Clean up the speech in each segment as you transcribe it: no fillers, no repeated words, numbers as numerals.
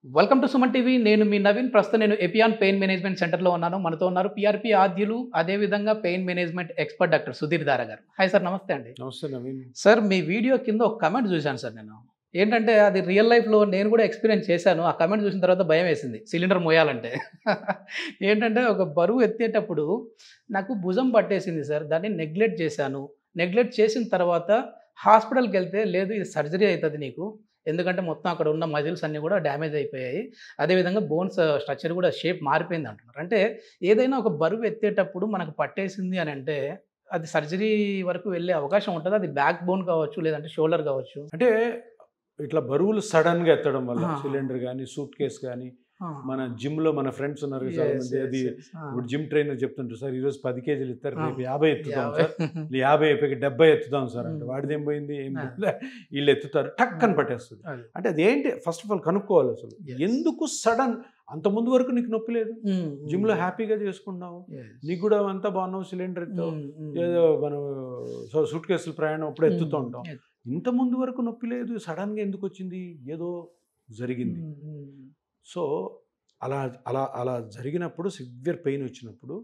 Welcome to Suman TV. నేను మీ నవీన్. ప్రస్తుతం నేను ఎపియాన్ పెయిన్ మేనేజ్మెంట్ సెంటర్లో ఉన్నాను. మనతో ఉన్నారు పిఆర్పి ఆద్యులు, అదేవిధంగా pain management expert doctor Sudheer దారా గారు. హాయ్ సార్, నమస్తే అండి. నమస్తే నవీన్. సార్, మీ వీడియో కింద ఒక కమెంట్ చూశాను సార్. నేను ఏంటంటే అది రియల్ లైఫ్లో నేను కూడా ఎక్స్పీరియన్స్ చేశాను. ఆ కమెంట్ చూసిన తర్వాత భయం వేసింది సిలిండర్ మోయాలంటే. ఏంటంటే ఒక బరువు ఎత్తేటప్పుడు నాకు భుజం పట్టేసింది సార్. దాన్ని నెగ్లెక్ట్ చేశాను. నెగ్లెక్ట్ చేసిన తర్వాత హాస్పిటల్కి వెళ్తే లేదు, ఇది సర్జరీ అవుతుంది నీకు, ఎందుకంటే మొత్తం అక్కడ ఉన్న మజిల్స్ అన్నీ కూడా డ్యామేజ్ అయిపోయాయి, అదేవిధంగా బోన్స్ స్ట్రక్చర్ కూడా షేప్ మారిపోయింది అంటున్నారు. అంటే ఏదైనా ఒక బరువు ఎత్తేటప్పుడు మనకు పట్టేసింది అని అంటే అది సర్జరీ వరకు వెళ్ళే అవకాశం ఉంటుంది. అది బ్యాక్ బోన్ కావచ్చు, లేదంటే షోల్డర్ కావచ్చు. అంటే ఇట్లా బరువులు సడన్ గా ఎత్తడం వల్ల సిలిండర్ కానీ సూట్ కేస్ కానీ, మన జిమ్ లో మన ఫ్రెండ్స్ ఉన్నారు చాలా మంది, అది ఇప్పుడు జిమ్ ట్రైనర్ చెప్తుంటారు, సార్ ఈరోజు 10 కేజీలు ఎత్తారు, రేపు 50 ఎత్తుతాం సార్, 50 అయిపోయి 70 ఎత్తుతాం సార్ అంటే వాడిది ఏం పోయింది, ఏం వీళ్ళు ఎత్తుతారు, టక్ అని పట్టేస్తుంది. అంటే అదేంటి ఫస్ట్ ఆఫ్ ఆల్ కనుక్కోవాలి అసలు ఎందుకు సడన్. అంత ముందు వరకు నీకు నొప్పి లేదు, జిమ్ లో హ్యాపీగా చేసుకుంటున్నావు, నీకు కూడా అంతా బాగున్నావు, సిలిండర్ ఎత్తావు, ఏదో మనం సూట్ కేసులు ప్రయాణం అప్పుడు ఎత్తుతూ ఉంటాం, ఇంత ముందు వరకు నొప్పి లేదు, సడన్గా ఎందుకు వచ్చింది, ఏదో జరిగింది. సో అలా అలా అలా జరిగినప్పుడు సివియర్ పెయిన్ వచ్చినప్పుడు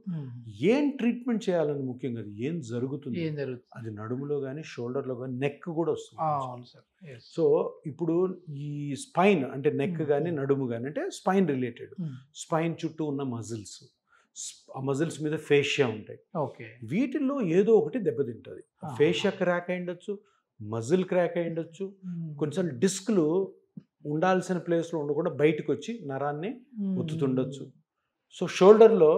ఏం ట్రీట్మెంట్ చేయాలని ముఖ్యంగా అది ఏం జరుగుతుంది, అది నడుములో కానీ షోల్డర్లో కానీ నెక్ కూడా వస్తుంది. సో ఇప్పుడు ఈ స్పైన్ అంటే నెక్ కానీ నడుము కానీ అంటే స్పైన్ రిలేటెడ్, స్పైన్ చుట్టూ ఉన్న మజిల్స్, ఆ మజిల్స్ మీద ఫేషియా ఉంటాయి, వీటిల్లో ఏదో ఒకటి దెబ్బతింటుంది. ఫేషియా క్రాక్ అయి ఉండొచ్చు, మజిల్ క్రాక్ అయి ఉండొచ్చు, కొన్నిసార్లు డిస్క్లు ఉండాల్సిన ప్లేస్లో ఉండకుండా బయటకు వచ్చి నరాన్ని ఒత్తుతుండొచ్చు. సో షోల్డర్లో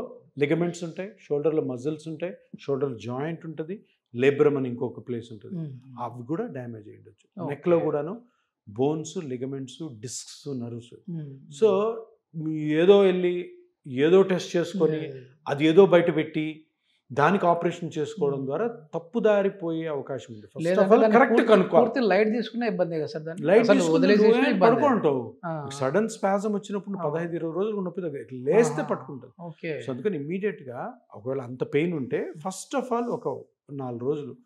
లిగమెంట్స్ ఉంటాయి, షోల్డర్లో మజిల్స్ ఉంటాయి, షోల్డర్ జాయింట్ ఉంటుంది, లేబ్రమ్ అని ఇంకొక ప్లేస్ ఉంటుంది, అవి కూడా డ్యామేజ్ అయ్యి ఉండొచ్చు. నెక్లో కూడాను bones, ligaments, discs, nerves. So ఏదో వెళ్ళి ఏదో టెస్ట్ చేసుకొని అది ఏదో బయట పెట్టి దానికి ఆపరేషన్ చేసుకోవడం ద్వారా తప్పుదారిపోయే అవకాశం ఉంది. కరెక్ట్ కనుక్కోవాలి. లైట్ తీసుకునే ఇబ్బంది కదా సార్, లైట్ పడుకుంటావు, సడన్ స్పాజం వచ్చినప్పుడు 15-20 రోజులు నొప్పి దగ్గర లేస్తే పట్టుకుంటుంది. సో అందుకని ఇమీడియట్ గా ఒకవేళ అంత పెయిన్ ఉంటే ఫస్ట్ ఆఫ్ ఆల్ ఒక 4 రోజులు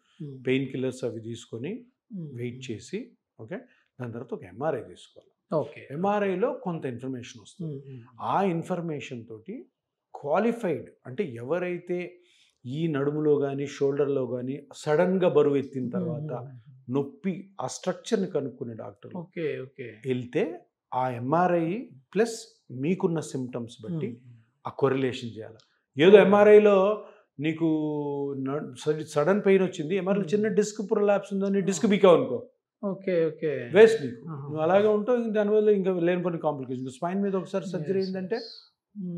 పెయిన్ కిల్లర్స్ అవి తీసుకొని వెయిట్ చేసి, ఓకే, దాని తర్వాత ఒక ఎంఆర్ఐ తీసుకోవాలి. ఎంఆర్ఐలో కొంత ఇన్ఫర్మేషన్ వస్తుంది. ఆ ఇన్ఫర్మేషన్ తోటి క్వాలిఫైడ్ అంటే ఎవరైతే ఈ నడుములో కానీ షోల్డర్లో కానీ సడన్గా బరువు ఎత్తిన తర్వాత నొప్పి ఆ స్ట్రక్చర్ని కనుక్కునే డాక్టర్ వెళ్తే ఆ ఎంఆర్ఐ ప్లస్ మీకున్న సిమ్టమ్స్ బట్టి ఆ కొరిలేషన్ చేయాలి. ఏదో ఎంఆర్ఐలో నీకు సడన్ పెయిన్ వచ్చింది, ఎంఆర్ఐలో చిన్న డిస్క్ ప్రొలాప్స్ ఉందని డిస్క్ బీకావు అనుకో, వేస్ట్ నీకు, నువ్వు అలాగే ఉంటావు, దానివల్ల ఇంకా లేనిపోయిన కాంప్లికేషన్. స్పైన్ మీద ఒకసారి సర్జరీ అయిందంటే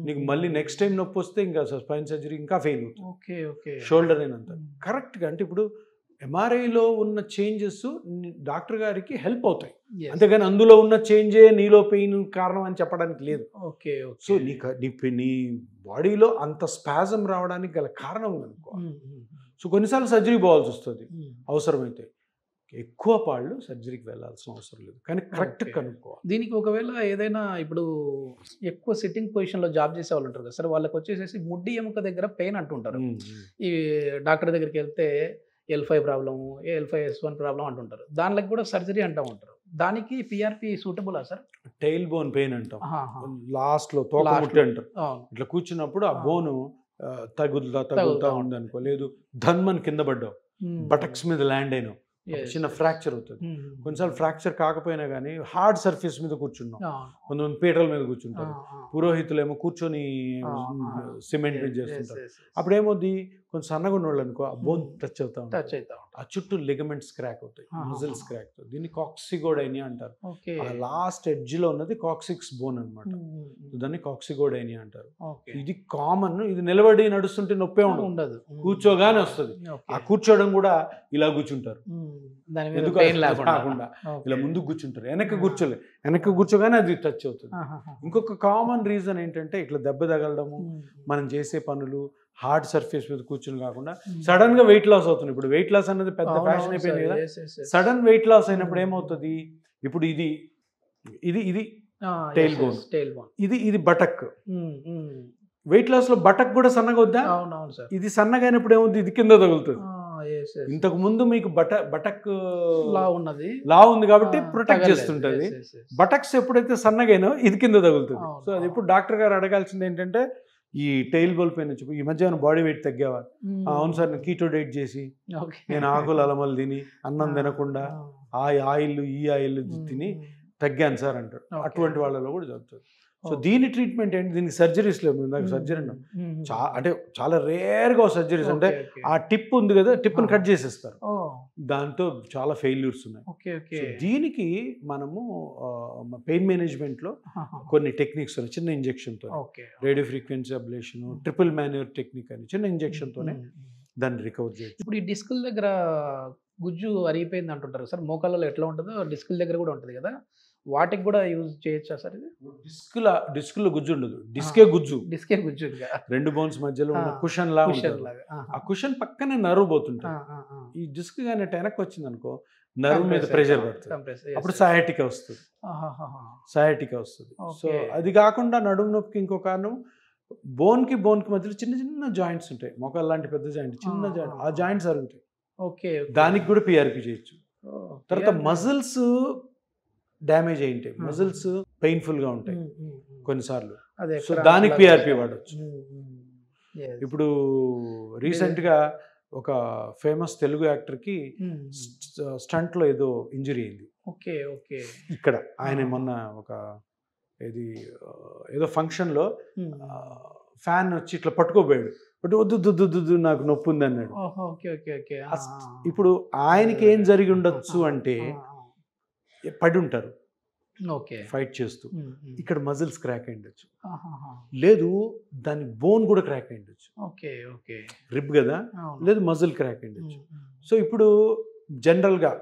నీకు మళ్ళీ నెక్స్ట్ టైం నొప్పి వస్తే ఇంకా స్పైన్ సర్జరీ ఇంకా ఫెయిల్ అవుతుంది. షోల్డర్ అయినంత కరెక్ట్గా అంటే ఇప్పుడు ఎంఆర్ఐలో ఉన్న చేంజెస్ డాక్టర్ గారికి హెల్ప్ అవుతాయి, అంతేగాని అందులో ఉన్న చేంజే నీలో పెయిన్ కారణం అని చెప్పడానికి లేదు. సో నీ బాడీలో అంత స్పాజం రావడానికి గల కారణం అనుకోవాలి. సో కొన్నిసార్లు సర్జరీ పోవాల్సి వస్తుంది అవసరమైతే, ఎక్కువ పాళ్ళు సర్జరీకి వెళ్ళాల్సిన అవసరం లేదు, కానీ కరెక్ట్ కనుక్కోవాలి. దీనికి ఒకవేళ ఏదైనా ఇప్పుడు ఎక్కువ సిట్టింగ్ పొజిషన్లో జాబ్ చేసే వాళ్ళు ఉంటారు కదా సార్, వాళ్ళకి వచ్చేసేసి ముడ్డి ఎముక దగ్గర పెయిన్ అంటుంటారు. ఈ డాక్టర్ దగ్గరికి వెళ్తే L5 ప్రాబ్లము, L5S1 ప్రాబ్లం అంటుంటారు, దానికి కూడా సర్జరీ అంటూ ఉంటారు. దానికి పిఆర్పి సూటబులా సార్? టైల్ బోన్ పెయిన్ అంటాం, లాస్ట్లో తోక ముట్టి అంటారు. ఇట్లా కూర్చున్నప్పుడు ఆ బోను తగులుతా ఉంది అనుకో, లేదు ధన్మన్ కింద పడ్డావు, బటక్స్ మీద ల్యాండ్ అయినావు, చిన్న ఫ్రాక్చర్ అవుతుంది. కొన్నిసార్లు ఫ్రాక్చర్ కాకపోయినా కానీ హార్డ్ సర్ఫేస్ మీద కూర్చున్నాం, కొంతమంది పీటల మీద కూర్చుంటారు, పురోహితులు ఏమో కూర్చొని సిమెంట్ చేస్తుంటారు. అప్పుడు ఏమవుద్ది, కొంచెం సన్నగా ఉన్నవాళ్ళు అనుకో ఆ బోన్ టచ్ అవుతా ఉంటాయి, ఆ చుట్టూ లిగమెంట్స్ క్రాక్ అవుతాయి, మజిల్స్ క్రాక్ అవుతాయి. దీన్ని కాక్సిగోడైనియా అంటారు. ఆ లాస్ట్ ఎడ్జ్ లో ఉన్నది కాక్సిక్స్ బోన్ అనమాట, దాన్ని కాక్సిగోడైనియా అంటారు. ఇది కామన్, ఇది నిలబడి నడుస్తుంటే నొప్పే ఉండదు, కూర్చోగానే వస్తుంది. ఆ కూర్చోవడం కూడా ఇలా కూర్చుంటారు, కాకుండా ఇలా ముందుకు కూర్చుంటారు, వెనక్కి కూర్చోగానే అది టచ్ అవుతుంది. ఇంకొక కామన్ రీజన్ ఏంటంటే ఇట్లా దెబ్బ తగలడము, మనం చేసే పనులు హార్డ్ సర్ఫేస్ మీద కూర్చుని కాకుండా సడన్ గా వెయిట్ లాస్ అవుతుంది. ఇప్పుడు వెయిట్ లాస్ అనేది పెద్ద ఫ్యాషన్ అయిపోయింది కదా. సడన్ వెయిట్ లాస్ అయినప్పుడు ఏమవుతుంది, ఇప్పుడు ఇది ఇది ఇది టైల్ బోన్, ఇది బటక్. వెయిట్ లాస్ లో బటక్ కూడా సన్నగా వద్దా, ఇది సన్నగా అయినప్పుడు ఏమవుతుంది, ఇది కింద తగులుతుంది. ఇంతకు ముందు మీకు బటక్ ఉన్నది లా ఉంది కాబట్టి ప్రొటెక్ట్ చేస్తుంటది. బటక్స్ ఎప్పుడైతే సన్నగానో ఇది కింద తగులుతుంది. సో అది ఇప్పుడు డాక్టర్ గారు అడగాల్సింది ఏంటంటే ఈ టైల్ బోల్ పైన వచ్చి ఈ మధ్య బాడీ వెయిట్ తగ్గావా? అవును సార్, నేను కీటో డైట్ చేసి నేను ఆకులు అలమలు తిని అన్నం తినకుండా ఆ ఆయిల్ ఈ ఆయిల్ తిని తగ్గాను సార్ అంటారు. అటువంటి వాళ్ళలో కూడా జరుగుతుంది. సో దీని ట్రీట్మెంట్ ఏంటి? దీనికి సర్జరీస్ లేవు. నాకు సర్జరీ అంటే చాలా రేర్గా సర్జరీస్ అంటే ఆ టిప్ ఉంది కదా, టిప్ని కట్ చేసేస్తారు. దాంతో చాలా ఫెయిల్యూర్స్ ఉన్నాయి. సో దీనికి మనము పెయిన్ మేనేజ్మెంట్లో కొన్ని టెక్నిక్స్ ఉన్నాయి. చిన్న ఇంజెక్షన్తో రేడియో ఫ్రీక్వెన్సీ అబ్లేషన్, ట్రిపుల్ మాన్యూర్ టెక్నిక్ అని చిన్న ఇంజెక్షన్తోనే దాన్ని రికవర్ చేయొచ్చు. ఇప్పుడు ఈ డిస్కుల దగ్గర గుజ్జు అరిగిపోయింది అంటుంటారు సార్, మోకాళ్ళలో ఎట్లా ఉంటుందో డిస్కుల దగ్గర కూడా ఉంటుంది కదా, వాటికి కూడా యూజ్ చేయొచ్చా సార్ ఇది? డిస్కులో గుజ్జు ఉండదు, డిస్కే గుజ్జు. రెండు బోన్స్ మధ్యలో ఉన్న కుషన్ లా ఉంటుంది. ఆ కుషన్ పక్కనే నర్వ్ పోతుంటుంది. ఈ డిస్క్ కానీ వెనక్కి వచ్చింది అనుకో, నర్వ్ మీద ప్రెషర్ పడుతుంది, అప్పుడు సయాటికా వస్తుంది. సో అది కాకుండా నడుము నొప్పికి ఇంకో కారణం బోన్కి మధ్యలో చిన్న చిన్న జాయింట్స్ ఉంటాయి. మొక్కలు లాంటి పెద్ద జాయింట్, చిన్న జాయింట్, ఆ జాయింట్స్ అరుగుతాయి. దానికి కూడా పిఆర్పి చేయొచ్చు. తర్వాత మజిల్స్ డ్యామేజ్ అయి ఉంటాయి, మజిల్స్ పెయిన్ఫుల్గా ఉంటాయి కొన్నిసార్లు. సో దానికి పిఆర్పి వాడచ్చు. ఇప్పుడు రీసెంట్గా ఒక ఫేమస్ తెలుగు యాక్టర్కి స్టంట్లో ఏదో ఇంజరీ అయింది. ఇక్కడ ఆయన మొన్న ఒక ఏదో ఫంక్షన్లో ఫ్యాన్ వచ్చి ఇట్లా పట్టుకోపోయాడు. బట్ వద్దు నాకు నొప్పి ఉంది అన్నాడు. ఇప్పుడు ఆయనకి ఏం జరిగి ఉండొచ్చు అంటే పడి ఉంటారు ఫైట్ చేస్తూ, ఇక్కడ మజిల్స్ క్రాక్ అయి ఉండొచ్చు, లేదు దాని బోన్ కూడా క్రాక్ అయి ఉండొచ్చు. రిబ్ కదా, లేదు మజిల్ క్రాక్ అయి ఉండొచ్చు. సో ఇప్పుడు జనరల్గా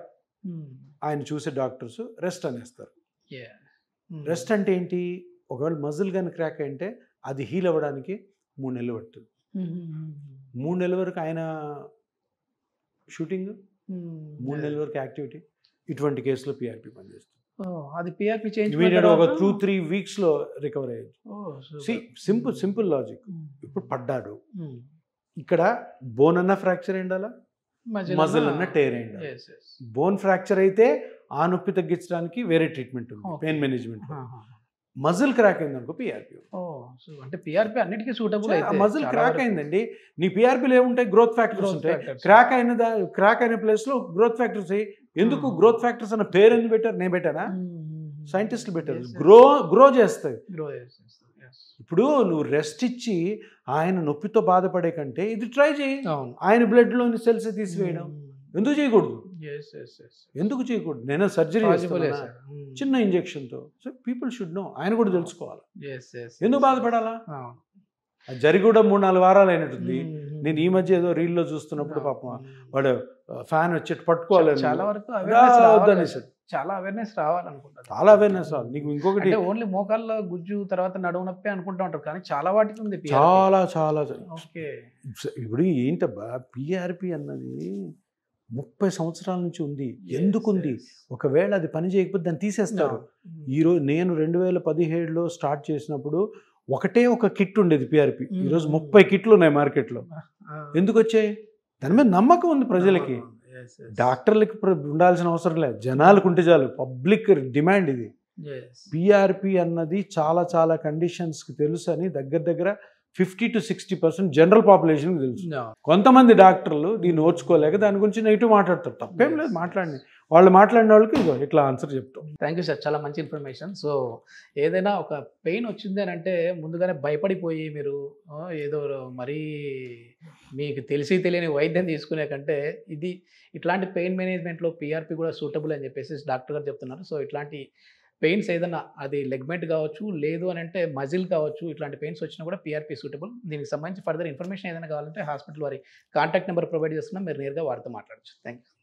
ఆయన చూసే డాక్టర్స్ రెస్ట్ అనేస్తారు. రెస్ట్ అంటే ఏంటి? ఒకవేళ మజిల్ కానీ క్రాక్ అయింటే అది హీల్ అవ్వడానికి 3 నెలలు పడుతుంది. 3 నెలల వరకు ఆయన షూటింగ్, 3 నెలల వరకు యాక్టివిటీ. ఇటువంటి కేసులో పిఆర్పి పనిచేస్తుంది. అది పిఆర్పి చేంజ్ ఒక 2-3 వీక్స్లో రికవర్ అయ్యేది. Simple logic. ఇప్పుడు పడ్డాడు, ఇక్కడ బోన్ అన్న ఫ్రాక్చర్ అయిండాలా, మజిల్ అన్న టేర్ అయిండాలి. బోన్ ఫ్రాక్చర్ అయితే ఆ నొప్పి తగ్గించడానికి వేరే ట్రీట్మెంట్ ఉంది పెయిన్ మేనేజ్మెంట్. మజిల్ క్రాక్ అయింది అనుకో పిఆర్పి. అంటే పిఆర్పి అన్నిటికీ సూటబుల్. మజిల్ క్రాక్ అయిందండి, నీ పిఆర్పిలో ఏముంటాయి? గ్రోత్ ఫ్యాక్టర్స్ ఉంటాయి. క్రాక్ అయిన ప్లేస్లో గ్రోత్ ఫ్యాక్టర్స్. ఎందుకు గ్రోత్ ఫ్యాక్టర్స్ అన్న పేరు ఎందుకు పెట్టారు? నేను పెట్టానా? సైంటిస్టులు పెట్టారు. గ్రో చేస్తాయి. ఇప్పుడు నువ్వు రెస్ట్ ఇచ్చి ఆయన నొప్పితో బాధపడే కంటే ఇది ట్రై చేయి. ఆయన బ్లడ్లోని సెల్స్ తీసివేయడం ఎందుకు చేయకూడదు? ఎందుకు చేయకూడదు? నేను సర్జరీ చిన్న ఇంజెక్షన్తో. So people should know. ఆయన కూడా తెలుసుకోవాలి. ఎందుకు బాధపడాలా? అది జరిగి కూడా 3-4 వారాలు అయినట్టుంది. నేను ఈ మధ్య ఏదో రీల్లో చూస్తున్నప్పుడు పాపం వాడు ఫ్యాన్ వచ్చి పట్టుకోవాలి. చాలా వరకు చాలా అవేర్నెస్ రావాలనుకుంటారు. చాలా అవేర్నెస్ రావాలి. నీకు ఇంకొకటి ఓన్లీ మోకాళ్ళ గుజ్జు తర్వాత నడుము నొప్పి అనుకుంటా ఉంటారు, కానీ చాలా వాటికి ఉంది. చాలా ఇప్పుడు ఏంటబ్బా పిఆర్పి అన్నది 30 సంవత్సరాల నుంచి ఉంది. ఎందుకు ఉంది? ఒకవేళ అది పని చేయకపోతే దాన్ని తీసేస్తారు. ఈరోజు నేను 2017లో స్టార్ట్ చేసినప్పుడు ఒక కిట్ ఉండేది పిఆర్పి. ఈరోజు 30 కిట్లు ఉన్నాయి మార్కెట్లో. ఎందుకు వచ్చాయి? దాని మీద నమ్మకం ఉంది ప్రజలకి. డాక్టర్లకి ఉండాల్సిన అవసరం లేదు, జనాలకు ఉంటే చాలు. పబ్లిక్ డిమాండ్ ఇది. పిఆర్పి అన్నది చాలా కండిషన్స్కి తెలుసు అని దగ్గర 50 to 60% జనరల్ పాపులేషన్కి తెలుసు. కొంతమంది డాక్టర్లు దీన్ని ఓర్చుకోలేక దాని గురించి నెగిటివ్ మాట్లాడతారు. తప్పేం లేదు, మాట్లాడి వాళ్ళు మాట్లాడిన వాళ్ళకి ఇదో ఇట్లా ఆన్సర్ చెప్తాం. థ్యాంక్ యూ సార్, చాలా మంచి ఇన్ఫర్మేషన్. సో ఏదైనా ఒక పెయిన్ వచ్చింది అని అంటే ముందుగానే భయపడిపోయి మీరు ఏదో మరీ మీకు తెలియని వైద్యం తీసుకునే కంటే ఇట్లాంటి పెయిన్ మేనేజ్మెంట్లో పిఆర్పి కూడా సూటబుల్ అని చెప్పేసి డాక్టర్ గారు చెప్తున్నారు. సో ఇట్లాంటి పెయిన్స్ ఏదైనా అది లెగ్మెంట్ కావచ్చు, లేదు అని అంటే మజిల్ కావచ్చు, ఇట్లాంటి పెయిన్స్ వచ్చినా కూడా పిఆర్పి సూటబుల్. దీనికి సంబంధించి ఫర్దర్ ఇన్ఫర్మేషన్ ఏదైనా కావాలంటే హాస్పిటల్ వారి కాంటాక్ట్ నెంబర్ ప్రొవైడ్ చేస్తున్నాం, మీరు నేరుగా వారితో మాట్లాడచ్చు. Thank you.